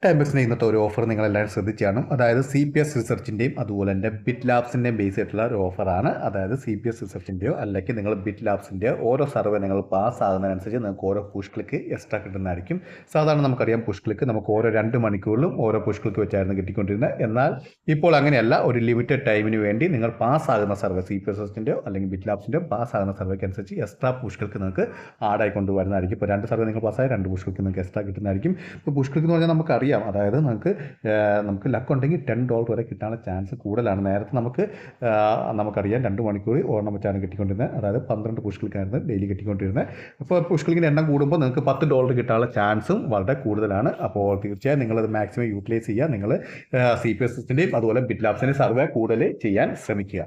Time ബസിൻ്റെ ഇന്നത്തെ ഒരു offer നിങ്ങളെല്ലാവരും ശ്രദ്ധിച്ച് കാണും. അതായത് CPS റിസർച്ചിൻ്റെയും അതുപോലെ തന്നെ ബിറ്റ് ലാബ്സിൻ്റെയും ബേസ് ആയിട്ടുള്ള ഒരു ഓഫറാണ്. അതായത് CPS റിസർച്ചിൻ്റെയോ അല്ലെങ്കിൽ നിങ്ങൾ ബിറ്റ് ലാബ്സിൻ്റെയോ ഓരോ സർവേ നിങ്ങൾ പാസ് ആകുന്നതിനനുസരിച്ച് നിങ്ങൾക്ക് ഓരോ പുഷ് ക്ലിക്ക് എക്സ്ട്രാ കിട്ടുന്നതായിരിക്കും. സാധാരണ നമുക്കറിയാം പുഷ് ക്ലിക്ക് നമുക്ക് ഓരോ 2 മണിക്കൂറിലും ഓരോ പുഷ് ക്ലിക്ക് വെച്ചായിരുന്നു കിട്ടിക്കൊണ്ടിരുന്നത്. എന്നാൽ ഇപ്പോൾ അങ്ങനെയല്ല. ഒരു ലിമിറ്റഡ് ടൈമിന് വേണ്ടി നിങ്ങൾ പാസ്സാകുന്ന സർവേ CPS റിസർച്ചിൻ്റെയോ അല്ലെങ്കിൽ ബിറ്റ് ലാബ്സിൻ്റെയോ പാസ്സാകുന്ന സർവേക്ക് അനുസരിച്ച് എക്സ്ട്രാ പുഷ് ക്ലിക്ക് നിങ്ങൾക്ക് ആഡായി കൊണ്ടുവരുന്നതായിരിക്കും. ഇപ്പോൾ 2 സർവേ നിങ്ങൾ പാസ്സായ 2 പുഷ് ക്ലിക്ക് നിങ്ങൾക്ക് എക്സ്ട്രാ കിട്ടുന്നതായിരിക്കും. ഇപ്പോൾ പുഷ് ക്ലിക്ക് എന്ന് പറഞ്ഞാൽ നമുക്കറിയാം, അതായത് നമുക്ക് ലക്ക് ഉണ്ടെങ്കിൽ $10 വരെ കിട്ടാനുള്ള ചാൻസ് കൂടുതലാണ്. നേരത്തെ നമുക്കറിയാം 2 മണിക്കൂർ ഓർണം വെച്ചാണ് കിട്ടിക്കൊണ്ടിരുന്നത്. അതായത് 12 പുഷ് ക്ലിക്കായിരുന്നു ഡെയിലി കിട്ടിക്കൊണ്ടിരുന്നത്. അപ്പോൾ പുഷ് ക്ലിക്കിൻ്റെ എണ്ണം കൂടുമ്പോൾ നിങ്ങൾക്ക് $10 കിട്ടാനുള്ള ചാൻസും വളരെ കൂടുതലാണ്. അപ്പോൾ തീർച്ചയായും നിങ്ങളത് മാക്സിമം യൂട്ടിലൈസ് ചെയ്യുക. നിങ്ങൾ CPS സിസ്റ്റൻ്റെയും അതുപോലെ ബിറ്റ് ലാബ്സിൻ്റെയും സർവേ കൂടുതൽ ചെയ്യാൻ ശ്രമിക്കുക.